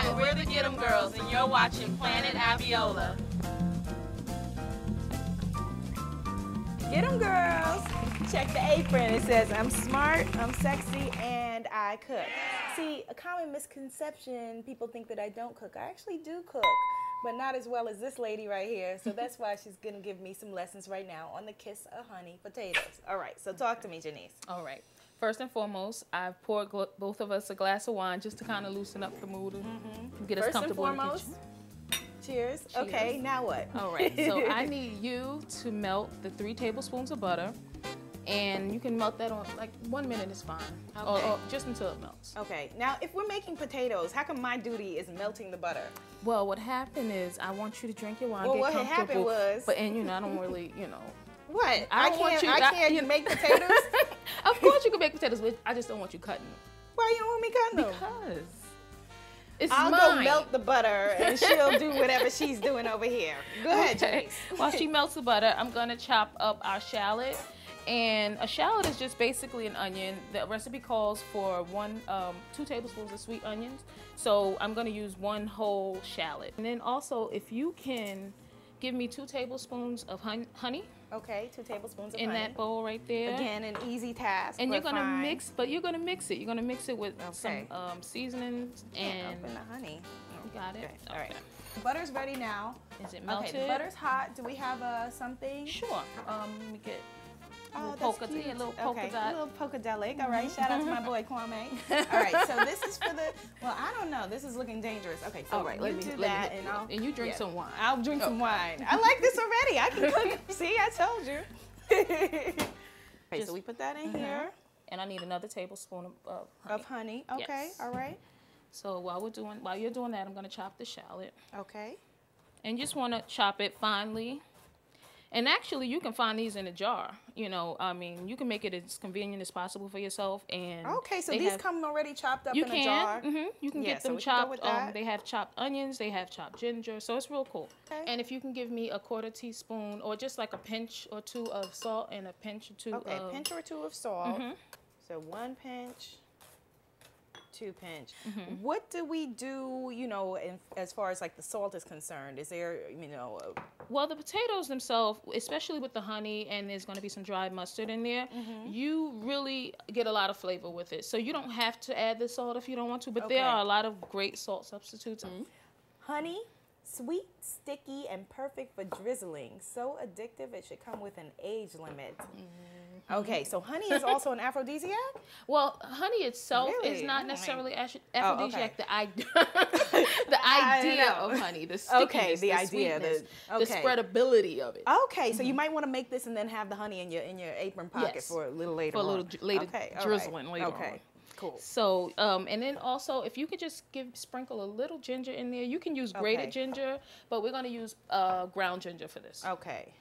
Hi, we're the Get 'em Girls, and you're watching Planet Abiola. Get 'em girls. Check the apron. It says, I'm smart, I'm sexy, and I cook. See, a common misconception, people think that I don't cook. I actually do cook, but not as well as this lady right here. So that's why she's going to give me some lessons right now on the Kiss of Honey potatoes. All right, so talk to me, Janice. All right. First and foremost, I've poured both of us a glass of wine just to kind of loosen up the mood and get us comfortable in the kitchen. Cheers. Okay, now what? All right, so I need you to melt the 3 tablespoons of butter, and you can melt that on, like 1 minute is fine, or just until it melts. Okay, now if we're making potatoes, how come my duty is melting the butter? Well, what happened is I want you to drink your wine, well, get what comfortable. Happened was... But, and you know, I don't really, you know. What? I can't make potatoes? Of course you can make potatoes, but I just don't want you cutting them. Why you don't want me cutting them? Because it's I'll mine. go melt the butter and she'll do whatever she's doing over here. Go ahead, Janice. While she melts the butter, I'm gonna chop up our shallot. And a shallot is just basically an onion. The recipe calls for 2 tablespoons of sweet onions. So I'm gonna use 1 whole shallot. And then also, if you can give me 2 tablespoons of honey. Okay, 2 tablespoons of honey. In that bowl right there. Again, an easy task. And you're gonna mix, but you're gonna mix it. You're gonna mix it with some seasonings and open the honey. You got it. Okay. All right. The butter's ready now. Is it melted? Okay, the butter's hot. Do we have something? Sure. Let me get. Oh, that's cute. A little polka dot. A little polkadelic. All right. Shout out to my boy Kwame. All right. So this is for the. Well, I don't know. This is looking dangerous. Okay. So all right. Let me do that, and you drink some wine. I'll drink some wine. I like this already. I can cook. See, I told you. Okay. So we put that in here. And I need another tablespoon of honey. Of honey. Okay. Yes. All right. So while you're doing that, I'm gonna chop the shallot. Okay. And you just want to chop it finely. And actually, you can find these in a jar. You know, I mean, you can make it as convenient as possible for yourself. And okay, so these come already chopped up in a jar. You can get them chopped. They have chopped onions. They have chopped ginger. So it's real cool. Okay. And if you can give me a 1/4 teaspoon or just like a pinch or 2 of salt and a pinch or 2 of... Okay, a pinch or 2 of salt. So 1 pinch. 2 pinch. What do we do, you know, as far as like the salt is concerned? Is there, you know... Well, the potatoes themselves, especially with the honey, and there's going to be some dried mustard in there, you really get a lot of flavor with it. So you don't have to add the salt if you don't want to, but there are a lot of great salt substitutes. Honey, sweet, sticky, and perfect for drizzling. So addictive, it should come with an age limit. Okay, so honey is also an aphrodisiac? Well, honey itself is not necessarily aphrodisiac. The idea of honey, the stickiness, the sweetness, the spreadability of it. Okay, so you might want to make this and then have the honey in your apron pocket for a little later on. For a little later drizzling later on. Okay, cool. So, and then also, if you could just sprinkle a little ginger in there, you can use grated ginger, but we're going to use ground ginger for this. Okay.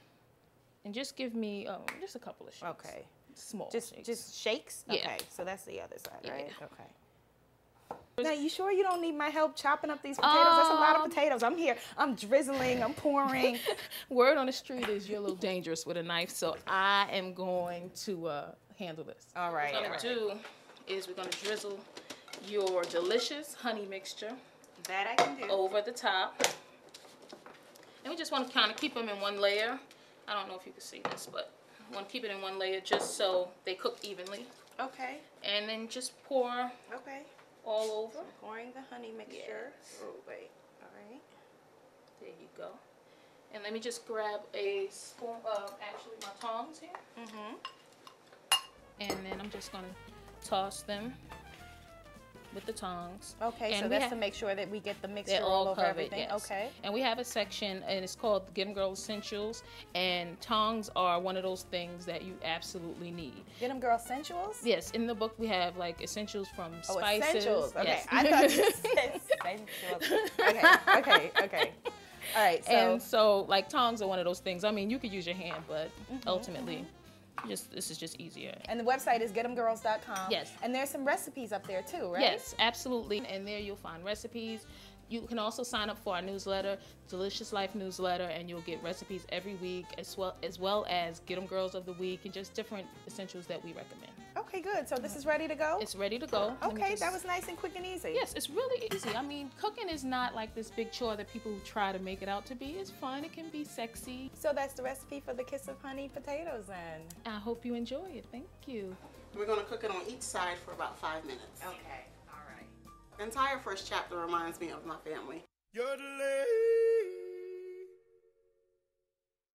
And just give me just a couple of shakes. Okay. Small shakes. Just shakes? Yeah. Okay, so that's the other side, right? Okay. Now, you sure you don't need my help chopping up these potatoes? That's a lot of potatoes. I'm here. I'm drizzling. I'm pouring. Word on the street is you're a little dangerous with a knife, so I am going to handle this. All right. What we're going to do is we're going to drizzle your delicious honey mixture. That I can do. Over the top. And we just want to kind of keep them in one layer. I don't know if you can see this, but I want to keep it in one layer just so they cook evenly. Okay. And then just pour all over. So pouring the honey mixture. Yes. Oh, wait. All right. There you go. And let me just grab a spoon of actually my tongs here. And then I'm just going to toss them with the tongs. Okay, and so that's to make sure that we get the mixture all over covered, everything. Yes. Okay. And we have a section, and it's called Get 'em Girl Essentials, and tongs are one of those things that you absolutely need. Get 'em Girl Essentials? Yes, in the book we have like essentials from spices. Oh, essentials. Okay, yes. I thought you said essentials. Okay. All right, so like tongs are one of those things. I mean, you could use your hand, but ultimately, this is just easier. And the website is getemgirls.com. Yes. And there's some recipes up there too, right? Yes, absolutely. And there you'll find recipes, you can also sign up for our newsletter, Delicious Life newsletter, and you'll get recipes every week, as well as Get 'em Girls of the Week, and just different essentials that we recommend. Okay, good. So this is ready to go? It's ready to go. Okay, that was nice and quick and easy. Yes, it's really easy. I mean, cooking is not like this big chore that people try to make it out to be. It's fun. It can be sexy. So that's the recipe for the Kiss of Honey potatoes then. I hope you enjoy it. Thank you. We're going to cook it on each side for about 5 minutes. Okay, all right. The entire first chapter reminds me of my family. You're the lady.